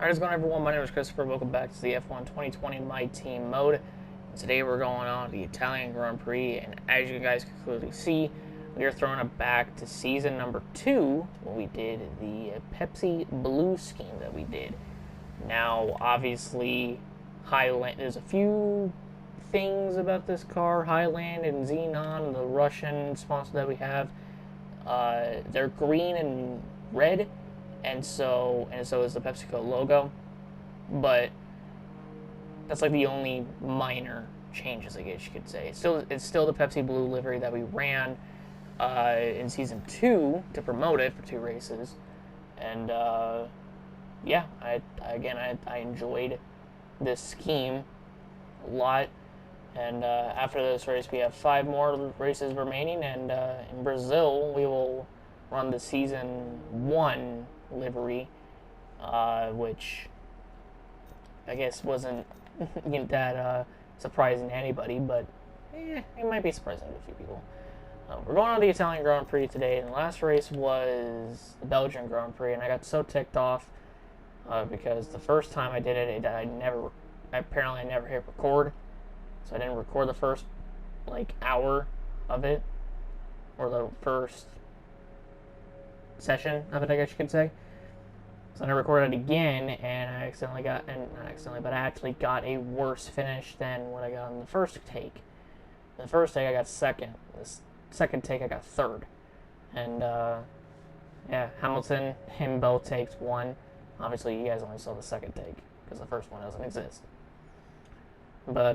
Alright, how's it going, everyone? My name is Christopher. Welcome back to the F1 2020 My Team mode. And today we're going on the Italian Grand Prix, and as you guys can clearly see, we are throwing it back to season number 2 when we did the Pepsi Blue scheme that we did. Now, obviously, Highland, there's a few things about this car, Highland and Xenon, the Russian sponsor that we have. They're green and red, and so is the PepsiCo logo, but that's like the only minor changes, I guess you could say. It's still the Pepsi Blue livery that we ran in season 2 to promote it for 2 races, and yeah, I enjoyed this scheme a lot. And after this race, we have 5 more races remaining, and in Brazil, we will run the season 1 livery, which I guess wasn't that surprising to anybody, but it might be surprising to a few people. We're going on the Italian Grand Prix today, and the last race was the Belgian Grand Prix, and I got so ticked off because the first time I did it, I never hit record. So I didn't record the first, hour of it, or the first session of it, I guess you could say. So I recorded it again, and I actually got a worse finish than what I got in the first take. In the first take, I got second. The second take, I got third. And, Hamilton, him both takes won. Obviously, you guys only saw the second take, because the first one doesn't exist. But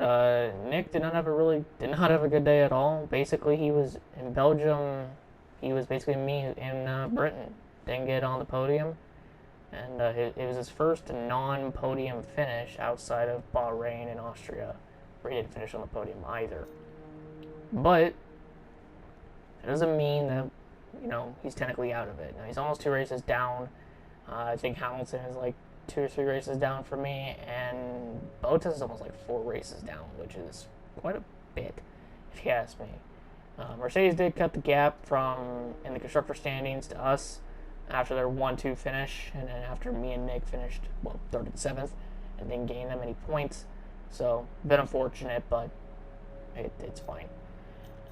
Nick did not have a good day at all. Basically, he was in Belgium. He was basically me in Britain. Didn't get on the podium, and it was his first non-podium finish outside of Bahrain and Austria, where he didn't finish on the podium either. But it doesn't mean that he's technically out of it. Now, he's almost 2 races down. I think Hamilton is 2 or 3 races down for me, and Bottas is almost 4 races down, which is quite a bit, if you ask me. Mercedes did cut the gap from in the constructor standings to us after their 1-2 finish, and then after me and Nick finished 3rd and 7th, and didn't gain that many points. So a bit unfortunate, but it's fine.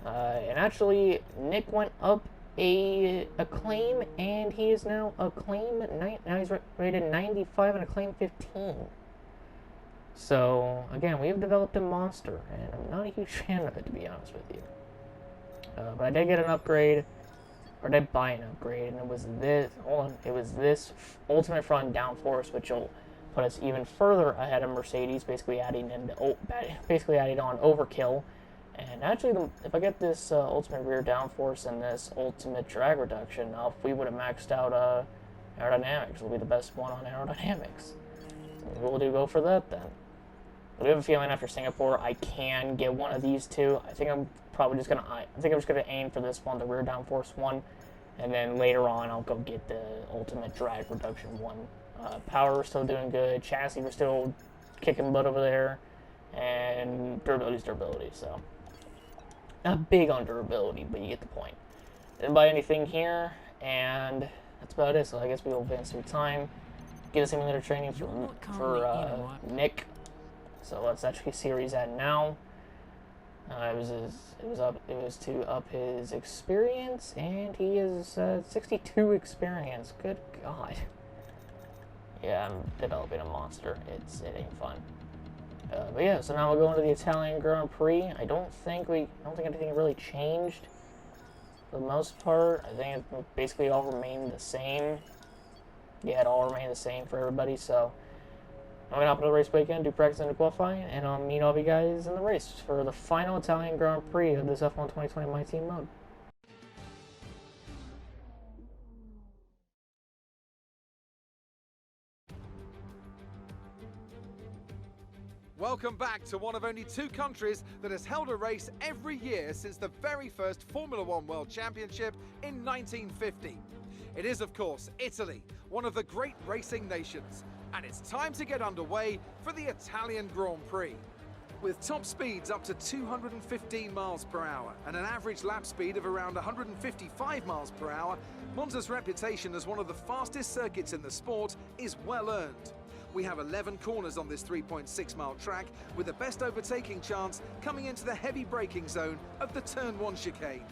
And actually, Nick went up a claim, and he is now a claim. Now he's rated 95 and a claim 15. So again, we have developed a monster, and I'm not a huge fan of it, to be honest with you. But I did get an upgrade, or did buy an upgrade, and it was this. It was this ultimate front downforce, which will put us even further ahead of Mercedes, basically adding on overkill. And actually, if I get this ultimate rear downforce and this ultimate drag reduction, we would have maxed out aerodynamics. It'll be the best one on aerodynamics. We'll go for that then. But I have a feeling after Singapore, I can get one of these 2. I think I'm just gonna aim for this one, the rear downforce one, and then later on I'll go get the ultimate drag reduction one. Power we're still doing good. Chassis we're still kicking butt over there, and durability's durability. So. Not big on durability, but you get the point. Didn't buy anything here, and that's about it. So I guess we will advance through time, get a simulator training for Nick. So let's actually see where he's at now. It was to up his experience, and he is 62 experience. Good God. Yeah, I'm developing a monster. It ain't fun. But yeah, so now we'll go into the Italian Grand Prix. I don't think anything really changed for the most part. I think it basically all remained the same. Yeah, it all remained the same for everybody. So I'm gonna hop into the race weekend, do practice and qualify, and I'll meet all of you guys in the race for the final Italian Grand Prix of this F1 2020 My Team mode. Welcome back to one of only 2 countries that has held a race every year since the very first Formula One World Championship in 1950. It is, of course, Italy, one of the great racing nations, and it's time to get underway for the Italian Grand Prix. With top speeds up to 215 miles per hour and an average lap speed of around 155 miles per hour, Monza's reputation as one of the fastest circuits in the sport is well earned. We have 11 corners on this 3.6-mile track, with the best overtaking chance coming into the heavy braking zone of the Turn 1 chicane.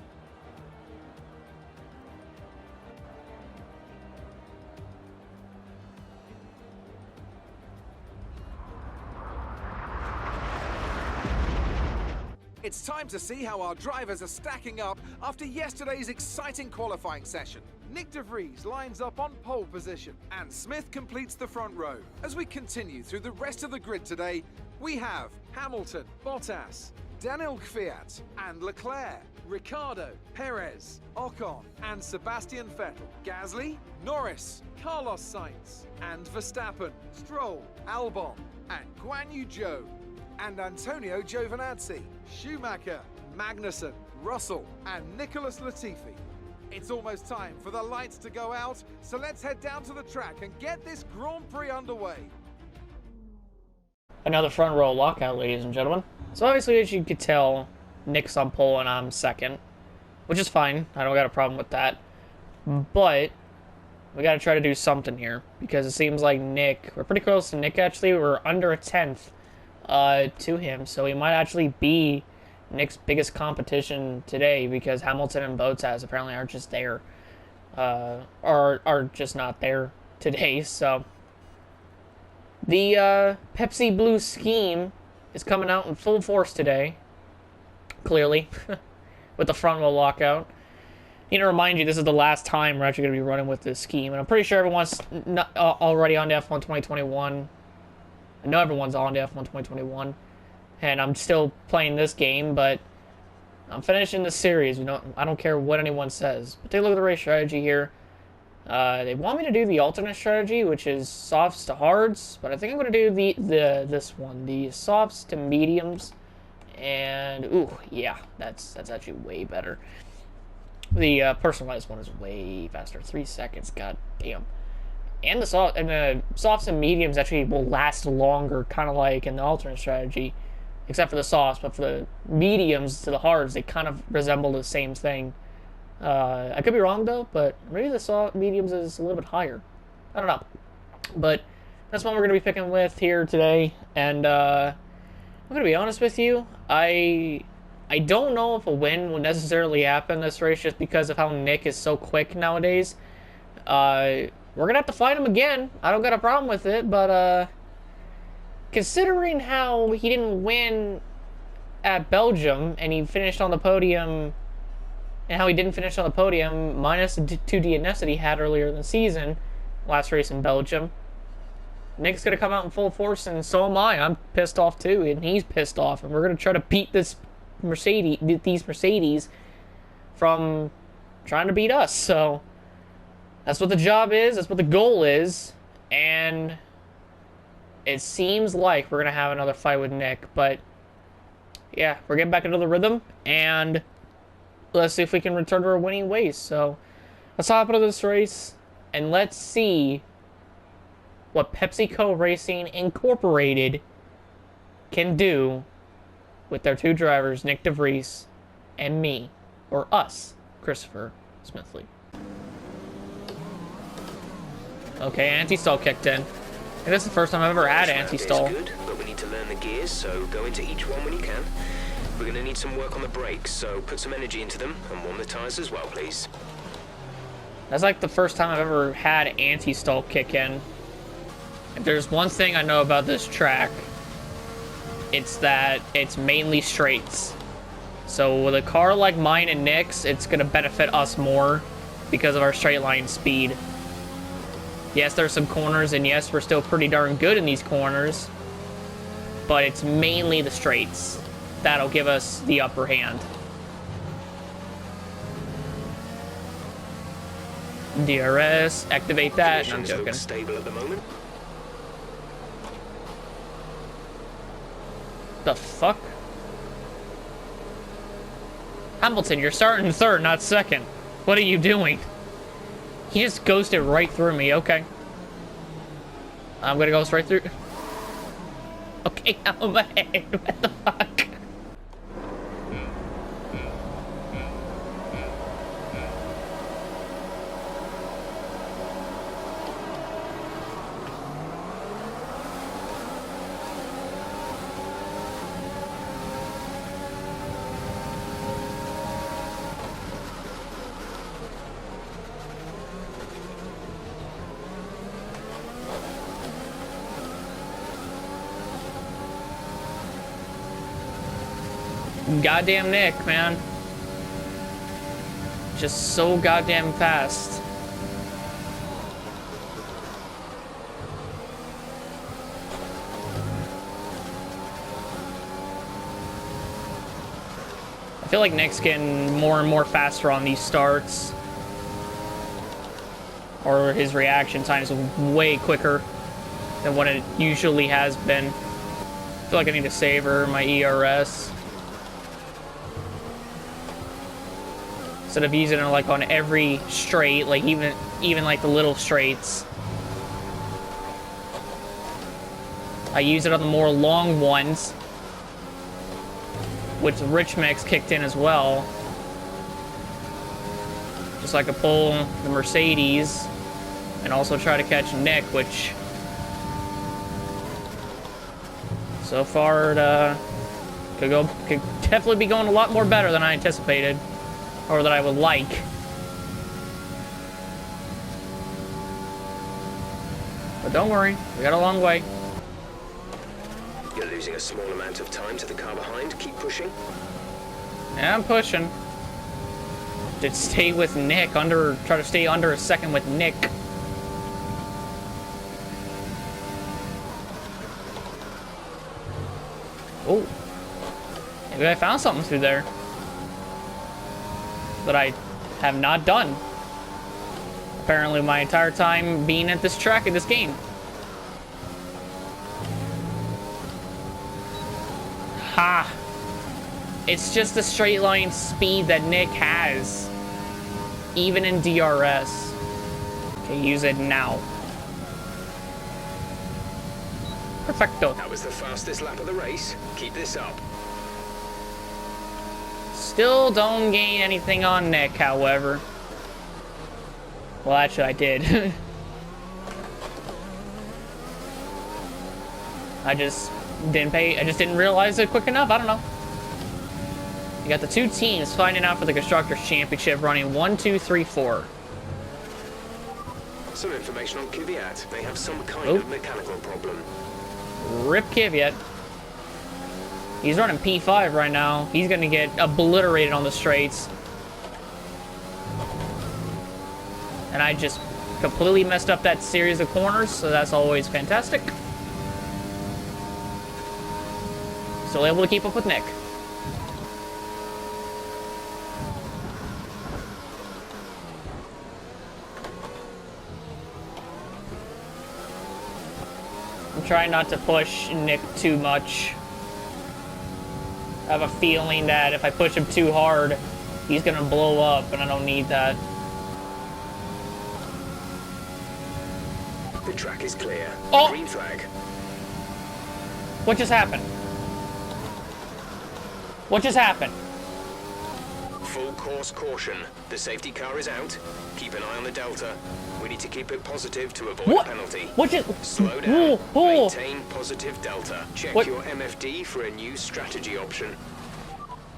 It's time to see how our drivers are stacking up after yesterday's exciting qualifying session. Nick De Vries lines up on pole position, and Smith completes the front row. As we continue through the rest of the grid today, we have Hamilton, Bottas, Daniel Kvyat, and Leclerc, Ricciardo, Perez, Ocon, and Sebastian Vettel, Gasly, Norris, Carlos Sainz, and Verstappen, Stroll, Albon, and Guan Yu Zhou, and Antonio Giovinazzi, Schumacher, Magnussen, Russell, and Nicholas Latifi. It's almost time for the lights to go out, so let's head down to the track and get this Grand Prix underway. Another front row lockout, ladies and gentlemen. So obviously, as you could tell, Nick's on pole and I'm second, which is fine. I don't got a problem with that. But we got to try to do something here, because it seems like we're pretty close to Nick actually. We're under a tenth to him, so he might actually be Nick's biggest competition today, because Hamilton and Bottas apparently aren't just there, are just not there today. So the Pepsi Blue scheme is coming out in full force today, clearly, with the front row lockout. I need to remind you, this is the last time we're actually going to be running with this scheme, and I'm pretty sure everyone's already on to F1 2021. I know everyone's on to F1 2021. And I'm still playing this game, but I'm finishing the series. I don't care what anyone says. But take a look at the race strategy here. They want me to do the alternate strategy, which is softs to hards, but I think I'm going to do this one, the softs to mediums. And ooh, yeah, that's actually way better. The personalized one is way faster, 3 seconds. God damn. And the softs and mediums actually will last longer, kind of like in the alternate strategy. Except for the softs, but for the mediums to the hards, they kind of resemble the same thing. I could be wrong, though, but maybe the mediums is a little bit higher. I don't know. But that's what we're going to be picking with here today. And I'm going to be honest with you. I don't know if a win will necessarily happen this race, just because of how Nick is so quick nowadays. We're going to have to fight him again. I don't got a problem with it, but considering how he didn't win at Belgium, and he finished on the podium, and how he didn't finish on the podium, minus the 2 DNFs that he had earlier in the season, last race in Belgium, Nick's going to come out in full force, and so am I. I'm pissed off too, and he's pissed off, and we're going to try to beat these Mercedes from trying to beat us. So that's what the job is, that's what the goal is, and it seems like we're going to have another fight with Nick, but yeah, we're getting back into the rhythm, and let's see if we can return to our winning ways. So let's hop into this race, and let's see what PepsiCo Racing Incorporated can do with their 2 drivers, Nick De Vries and me, or us, Christopher Smithley. Okay, anti-stall kicked in. And this is the first time I've ever had anti-stall. Good, but we need to learn the gears, so go into each one when you can. We're going to need some work on the brakes, so put some energy into them and warm the tires as well, please. That's like the first time I've ever had anti-stall kick in. If there's one thing I know about this track, it's that it's mainly straights. So with a car like mine and Nick's, it's going to benefit us more because of our straight line speed. Yes, there's some corners, and yes, we're still pretty darn good in these corners, but it's mainly the straights that'll give us the upper hand. DRS, activate that. I'm joking. Stable at the moment. The fuck? Hamilton, you're starting third, not second. What are you doing? He just ghosted right through me. Okay. I'm gonna go straight through. Okay, out of my head. What the fuck? goddamn Nick, man. Just so goddamn fast. I feel like Nick's getting more and more faster on these starts. Or his reaction time is way quicker than what it usually has been. I feel like I need to savor my ERS. Instead of using it like on every straight, like even like the little straights. I use it on the more long ones, which Rich Mix kicked in as well. Just so I could pull the Mercedes and also try to catch Nick, which so far could definitely be going a lot more better than I anticipated. Or that I would like. But don't worry, we got a long way. You're losing a small amount of time to the car behind. Keep pushing. Yeah, I'm pushing. Did stay with Nick, try to stay under a second with Nick. Oh. Maybe I found something through there that I have not done. Apparently my entire time being at this track in this game. Ha! It's just the straight line speed that Nick has, even in DRS. Okay, use it now. Perfecto. That was the fastest lap of the race. Keep this up. Still don't gain anything on Nick, however. Well, actually, I did. I just didn't realize it quick enough. I don't know. You got the two teams fighting out for the Constructors' Championship, running 1, 2, 3, 4. Some information on Kvyat. They have some kind of mechanical problem. Rip Kvyat. He's running P5 right now. He's going to get obliterated on the straights. And I just completely messed up that series of corners, so that's always fantastic. Still able to keep up with Nick. I'm trying not to push Nick too much. I have a feeling that if I push him too hard, he's gonna blow up, and I don't need that. The track is clear. Oh! Green flag. What just happened? What just happened? Full course caution. The safety car is out. Keep an eye on the Delta. We need to keep it positive to avoid a penalty. What just... Slow down. Maintain positive Delta. Check your MFD for a new strategy option.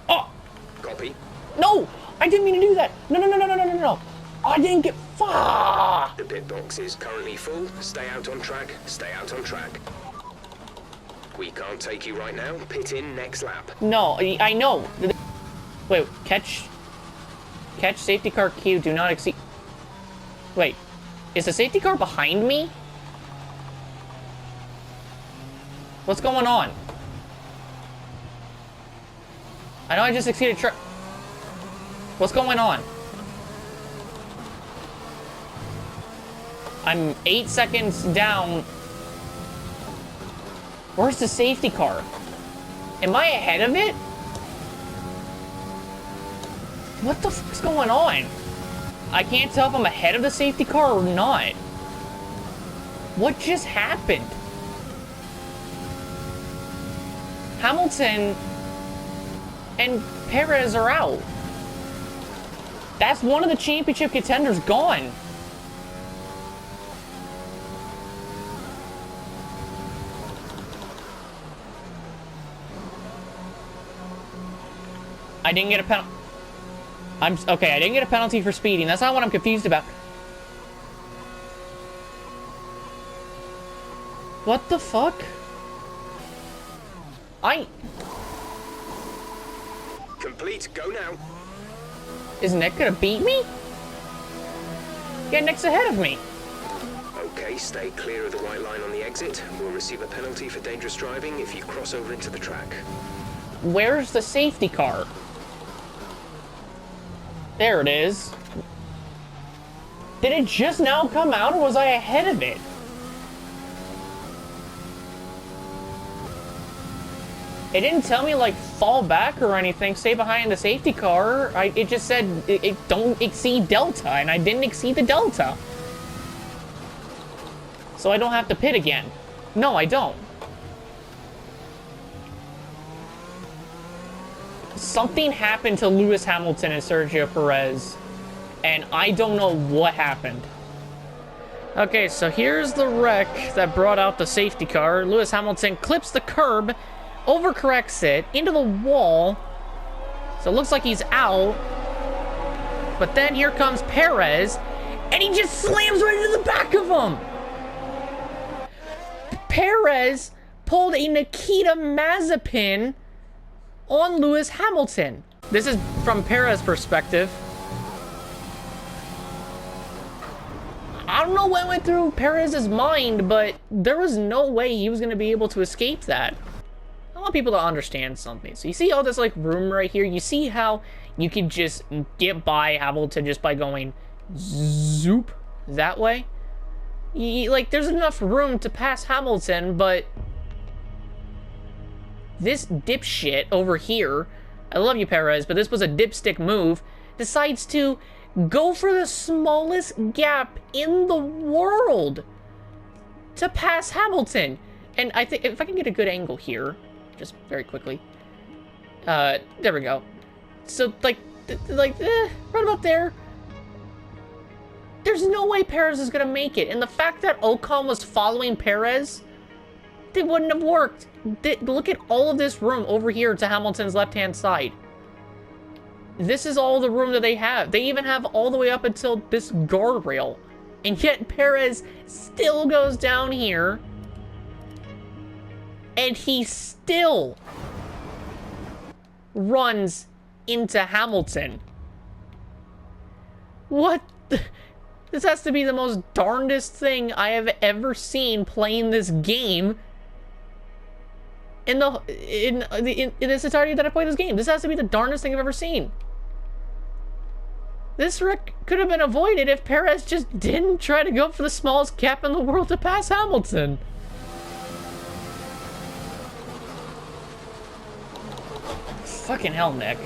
Oh! Copy. No! I didn't mean to do that! No. I didn't get... Fuck! The pit box is currently full. Stay out on track. Stay out on track. We can't take you right now. Pit in next lap. No, I know. Wait, catch safety car Q, do not exceed... Wait, is the safety car behind me? What's going on? I know I just exceeded What's going on? I'm 8 seconds down. Where's the safety car? Am I ahead of it? What the fuck's going on? I can't tell if I'm ahead of the safety car or not. What just happened? Hamilton and Perez are out. That's one of the championship contenders gone. I didn't get a penalty. Okay, I didn't get a penalty for speeding. That's not what I'm confused about. What the fuck? Complete. Go now. Is Nick gonna beat me? Yeah, Nick's ahead of me. Okay, stay clear of the white line on the exit. We'll receive a penalty for dangerous driving if you cross over into the track. Where's the safety car? There it is. Did it just now come out, or was I ahead of it? It didn't tell me, like, fall back or anything, stay behind the safety car. It just said, it don't exceed Delta, and I didn't exceed the Delta. So I don't have to pit again. No, I don't. Something happened to Lewis Hamilton and Sergio Perez, and I don't know what happened. Okay, so here's the wreck that brought out the safety car. Lewis Hamilton clips the curb, overcorrects it into the wall, so it looks like he's out. But then here comes Perez, and he just slams right into the back of him. Perez pulled a Nikita Mazepin on Lewis Hamilton. This is from Perez's perspective. I don't know what went through Perez's mind, but there was no way he was going to be able to escape that. I want people to understand something. So you see all this like room right here? You see how you can just get by Hamilton just by going zoop that way? Like, there's enough room to pass Hamilton, but this dipshit over here, I love you, Perez, but this was a dipstick move, decides to go for the smallest gap in the world to pass Hamilton. And I think if I can get a good angle here, just very quickly. There we go. So, right about there. There's no way Perez is going to make it. And the fact that Ocon was following Perez, it wouldn't have worked. Look at all of this room over here to Hamilton's left-hand side. This is all the room that they have. They even have all the way up until this guardrail. And yet Perez still goes down here. And he still runs into Hamilton. What the... This has to be the most darndest thing I have ever seen playing this game in this entirety that I played this game. This has to be the darndest thing I've ever seen. This wreck could have been avoided if Perez just didn't try to go for the smallest gap in the world to pass Hamilton. Fucking hell, Nick.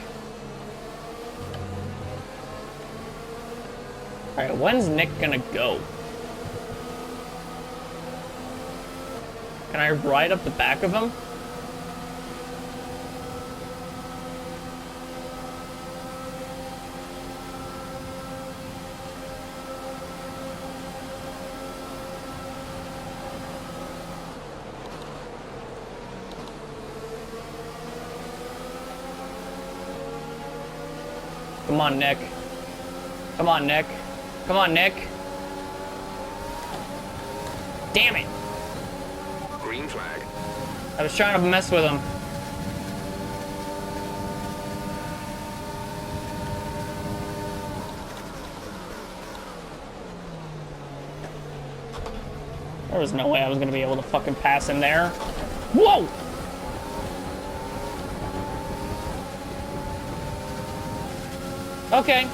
Alright, when's Nick gonna go? Can I ride up the back of him? Come on, Nick. Come on, Nick. Come on, Nick. Damn it. Green flag. I was trying to mess with him. There was no way I was gonna be able to fucking pass him there. Whoa! Okay.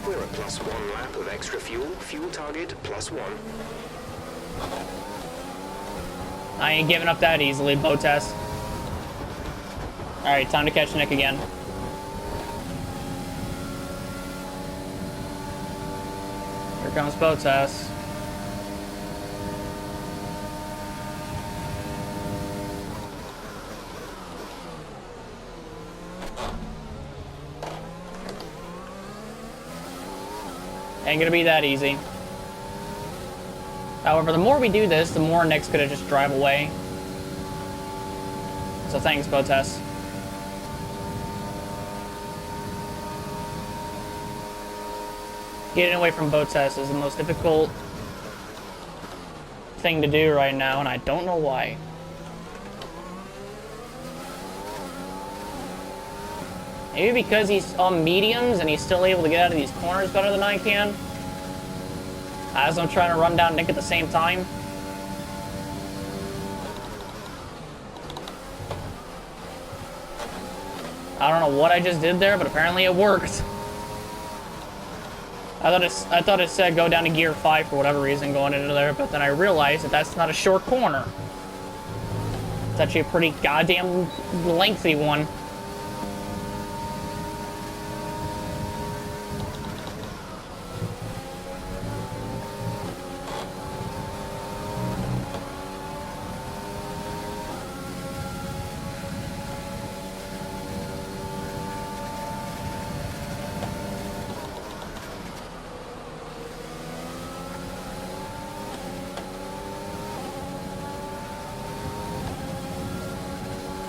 We're at +1 lap of extra fuel. Fuel target +1. I ain't giving up that easily, Bottas. Alright, time to catch Nick again. Here comes Bottas. Ain't gonna be that easy. However, the more we do this, the more Nick's gonna just drive away. So thanks, Bottas. Getting away from Bottas is the most difficult thing to do right now, and I don't know why. Maybe because he's on mediums and he's still able to get out of these corners better than I can. As I'm trying to run down Nick at the same time. I don't know what I just did there, but apparently it worked. I thought it said go down to gear 5 for whatever reason going into there, but then I realized that that's not a short corner. It's actually a pretty goddamn lengthy one.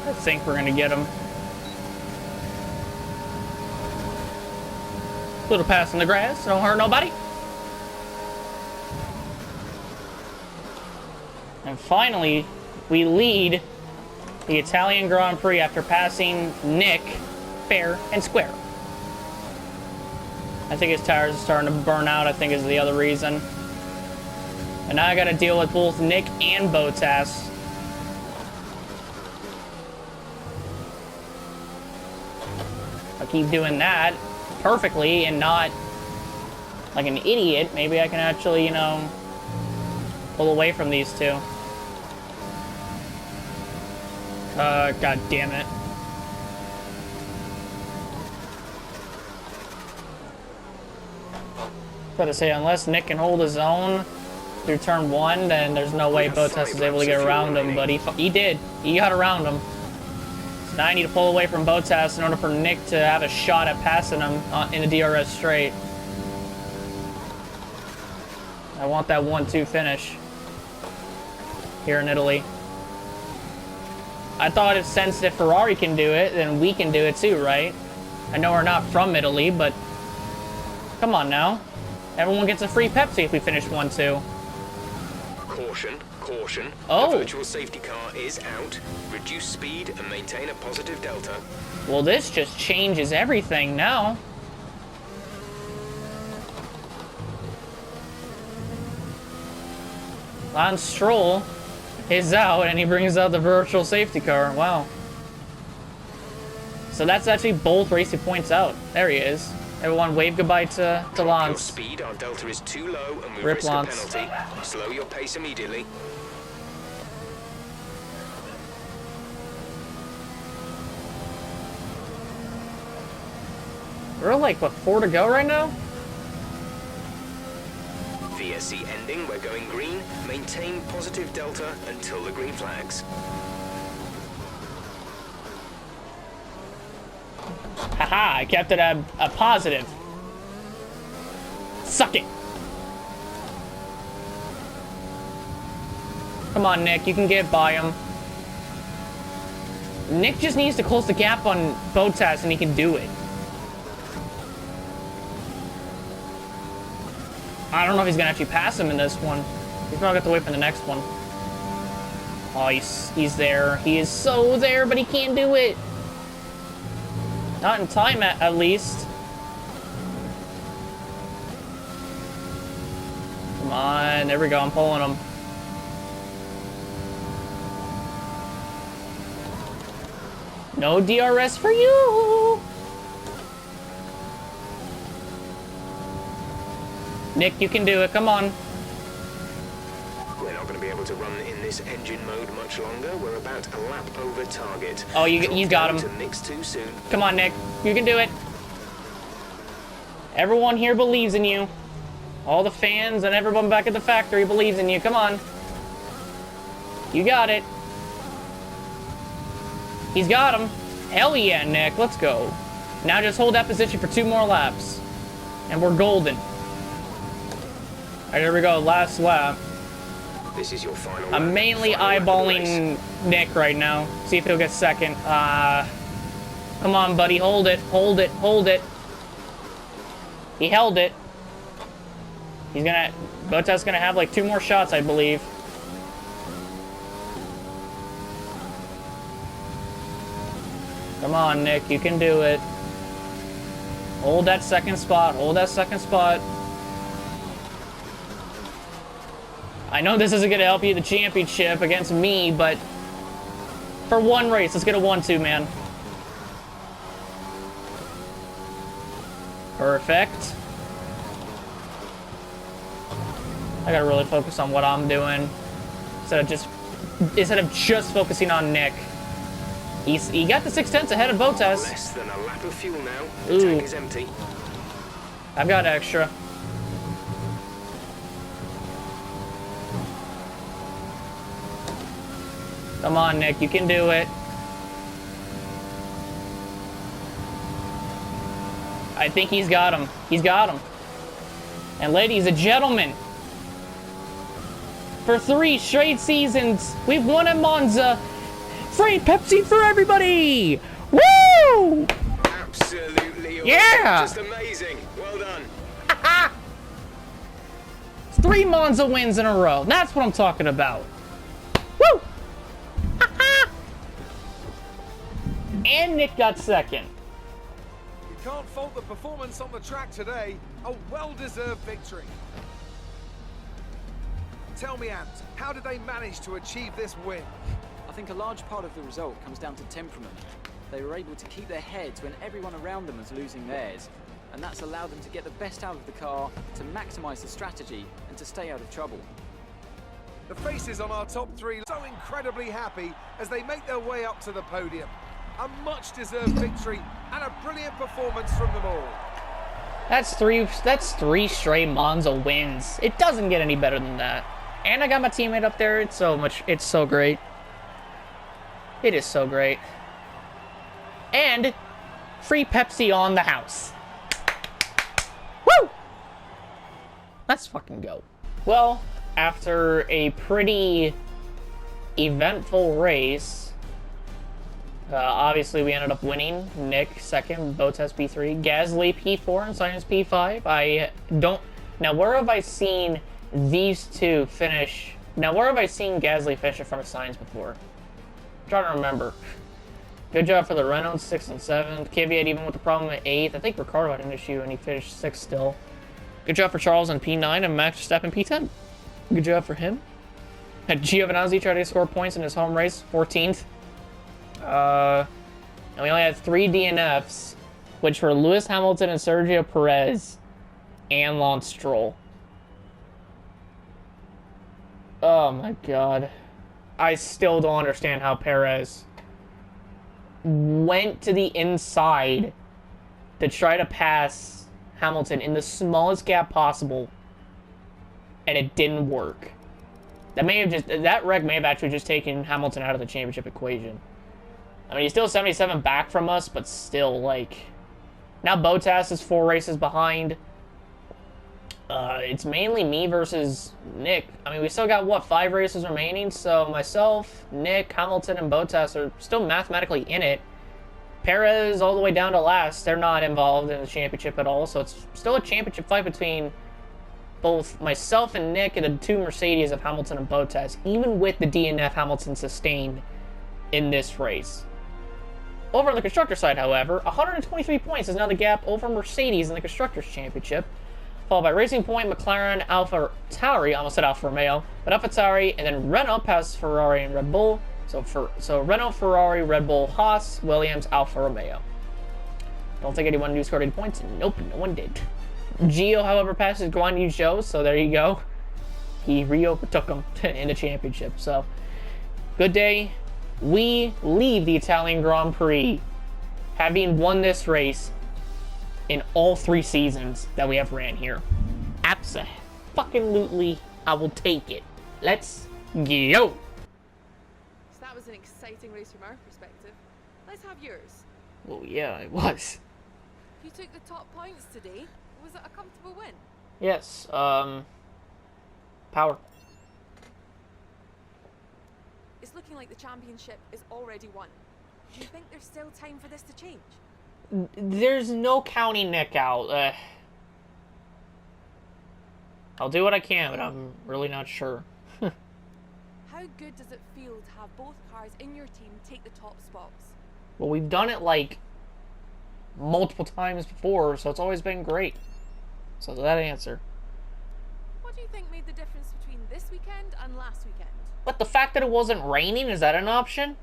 I think we're gonna get him. Little pass in the grass, don't hurt nobody. And finally, we lead the Italian Grand Prix after passing Nick fair and square. I think his tires are starting to burn out, I think is the other reason. And now I gotta deal with both Nick and Bottas. I keep doing that perfectly and not like an idiot. Maybe I can actually, you know, pull away from these two. God damn it. Gotta say, unless Nick can hold his own through turn 1, then there's no way Bottas is able to get around him, but he did. He got around him. So now I need to pull away from Bottas in order for Nick to have a shot at passing him in a DRS straight. I want that 1-2 finish here in Italy. I thought if since if Ferrari can do it, then we can do it too, right? I know we're not from Italy, but come on now. Everyone gets a free Pepsi if we finish 1-2. Caution, caution. Oh. The virtual safety car is out. Reduce speed and maintain a positive delta. Well, this just changes everything now. Lance Stroll is out and he brings out the virtual safety car. Wow. So that's actually both racing points out. There he is. Everyone wave goodbye to Your Lance. speed, our delta is too low and we Rip risk Lance. a penalty. Slow your pace immediately. We're like, what, 4 to go right now? VSC ending, we're going green. Maintain positive delta until the green flags. Haha, I kept it a positive. Suck it. Come on, Nick, you can get by him. Nick just needs to close the gap on Bottas and he can do it. I don't know if he's gonna actually pass him in this one. He's probably got to wait for the next one. Oh, he's there. He is so there, but he can't do it. Not in time, at least. Come on, there we go. I'm pulling him. No DRS for you. Nick, you can do it. Come on. We're not going to be able to run in this engine mode much longer. We're about a lap over target. Oh, you got him. To mix too soon. Come on, Nick. You can do it. Everyone here believes in you. All the fans and everyone back at the factory believes in you. Come on. You got it. He's got him. Hell yeah, Nick. Let's go. Now just hold that position for 2 more laps. And we're golden. All right, here we go. Last lap. This is your final I'm lap. mainly Final lap of the race. eyeballing Nick right now. See if he'll get second. Come on, buddy. Hold it. Hold it. Hold it. He held it. Bottas gonna have like 2 more shots, I believe. Come on, Nick. You can do it. Hold that second spot. Hold that second spot. I know this isn't going to help you in the championship against me, but for one race, let's get a 1-2, man. Perfect. I gotta really focus on what I'm doing instead of just focusing on Nick. He got the 6/10 ahead of Bottas. Less than a lap of fuel now. The tank is empty. I've got extra. Come on, Nick, you can do it. I think he's got him. He's got him. And ladies and gentlemen, for 3 straight seasons, we've won at Monza. Free Pepsi for everybody! Woo! Absolutely. Yeah! Just amazing. Well done. 3 Monza wins in a row. That's what I'm talking about. Woo! And Nick got second. You can't fault the performance on the track today. A well-deserved victory. Tell me, Ant, how did they manage to achieve this win? I think a large part of the result comes down to temperament. They were able to keep their heads when everyone around them was losing theirs, and that's allowed them to get the best out of the car, to maximise the strategy, and to stay out of trouble. The faces on our top 3 so incredibly happy as they make their way up to the podium. A much-deserved victory and a brilliant performance from them all. That's three straight Monza wins. It doesn't get any better than that. And I got my teammate up there. It's so great. It is so great. And free Pepsi on the house. Woo! Let's fucking go. Well, after a pretty eventful race, obviously we ended up winning. Nick second, Bottas P3, Gasly P4, and Sainz P5. Now where have I seen these two finish? Now where have I seen Gasly finish in front of Sainz before? I'm trying to remember. Good job for the Renault 6th and 7th. Kvyat even with the problem at 8th. I think Ricciardo had an issue and he finished 6th still. Good job for Charles in P9 and Max Verstappen P10. Good job for him. Had Giovinazzi try to score points in his home race, 14th. And we only had 3 DNFs, which were Lewis Hamilton and Sergio Perez and Lance Stroll. Oh my god. I still don't understand how Perez went to the inside to try to pass Hamilton in the smallest gap possible, and it didn't work. That wreck may have actually just taken Hamilton out of the championship equation. I mean, he's still 77 back from us, but still, like... Now Bottas is 4 races behind. It's mainly me versus Nick. I mean, we still got, what, 5 races remaining? So myself, Nick, Hamilton, and Bottas are still mathematically in it. Perez all the way down to last. They're not involved in the championship at all. So it's still a championship fight between both myself and Nick and the 2 Mercedes of Hamilton and Bottas, even with the DNF Hamilton sustained in this race. Over on the Constructor side, however, 123 points is now the gap over Mercedes in the Constructors' Championship, followed by Racing Point, McLaren, Alfa Tauri, almost said Alfa Romeo, but Alfa Tauri, and then Renault passed Ferrari and Red Bull. So Renault, Ferrari, Red Bull, Haas, Williams, Alfa Romeo. Don't think anyone knew scored any points. Nope, no one did. Gio, however, passes Guan Yu Zhou, so there you go. He re-overtook him in the championship, so good day. We leave the Italian Grand Prix having won this race in all 3 seasons that we have ran here. Abso-fucking-lutely, I will take it. Let's go. So that was an exciting race from our perspective. Let's have yours. Oh yeah, it was. You took the top points today. Was it a comfortable win? Yes, power. It's looking like the championship is already won. Do you think there's still time for this to change? There's no counting Nick out. I'll do what I can, but I'm really not sure. How good does it feel to have both cars in your team take the top spots? Well, we've done it like multiple times before, so it's always been great. So that answer. What do you think made the difference between this weekend and last weekend? But the fact that it wasn't raining, is that an option?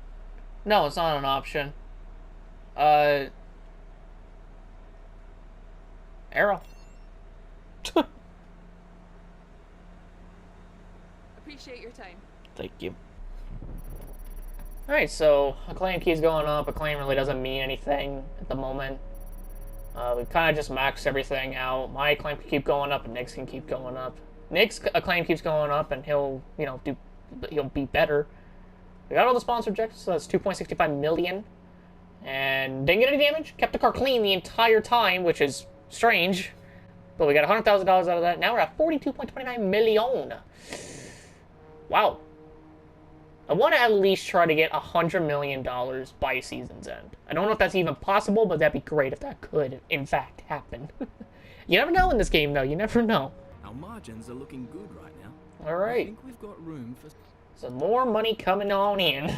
No, it's not an option. Arrow. Appreciate your time. Thank you. Alright, so Acclaim keeps going up. Acclaim really doesn't mean anything at the moment. We kind of just maxed everything out. My Acclaim can keep going up, and Nick's can keep going up. Nick's Acclaim keeps going up, and he'll be better. We got all the sponsor objectives, so that's 2.65 million. And didn't get any damage. Kept the car clean the entire time, which is strange. But we got $100,000 out of that. Now we're at 42.29 million. Wow. I want to at least try to get $100 million by season's end. I don't know if that's even possible, but that'd be great if that could, in fact, happen. You never know in this game, though. You never know. Our margins are looking good right now. All I right. think we've got room for... Some more money coming on in.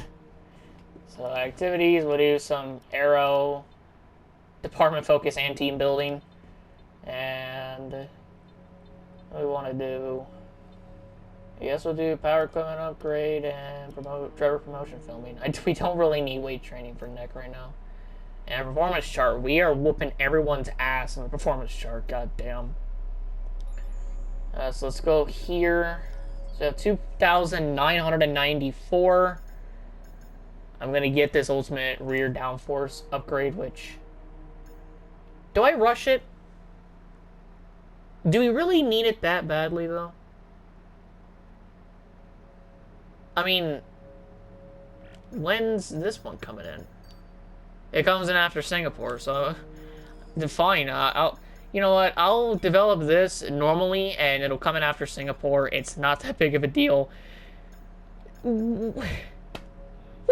So activities, we'll do some aero, department focus, and team building. And what we want to do... I guess we'll do power equipment upgrade and driver promotion filming. We don't really need weight training for Nick right now. And performance chart. We are whooping everyone's ass in the performance chart. God damn. So let's go here. So we have 2,994. I'm going to get this ultimate rear downforce upgrade, which... Do I rush it? Do we really need it that badly, though? I mean, when's this one coming in? It comes in after Singapore, so fine. You know what? I'll develop this normally, and it'll come in after Singapore. It's not that big of a deal. We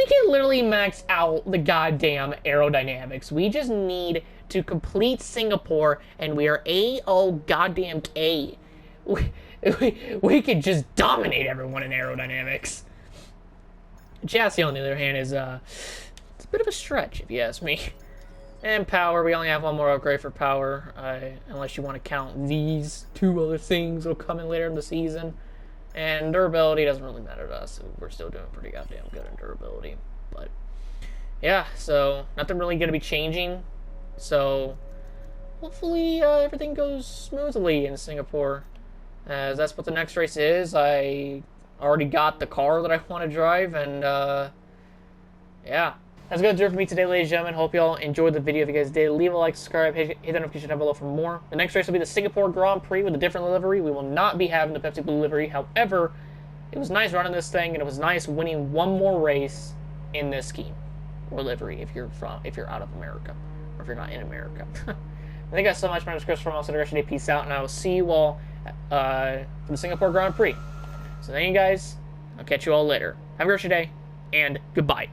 can literally max out the goddamn aerodynamics. We just need to complete Singapore, and we are goddamn K. We could just dominate everyone in aerodynamics. Chassis, on the other hand, is it's a bit of a stretch, if you ask me. And power, we only have one more upgrade for power, unless you want to count these two other things that'll come in later in the season. And durability doesn't really matter to us. We're still doing pretty goddamn good in durability. But yeah, so nothing really going to be changing. So hopefully everything goes smoothly in Singapore, as that's what the next race is. I already got the car that I want to drive, and yeah. That's going to do it for me today, ladies and gentlemen. Hope you all enjoyed the video. If you guys did, leave a like, subscribe, hit the notification down below for more. The next race will be the Singapore Grand Prix with a different livery. We will not be having the Pepsi Blue livery. However, it was nice running this thing, and it was nice winning one more race in this scheme or livery if you're out of America, or if you're not in America. Thank you guys so much. My name is Chris from Celebration Day. Peace out, and I will see you all for the Singapore Grand Prix. So thank you guys. I'll catch you all later. Have a great day, and goodbye.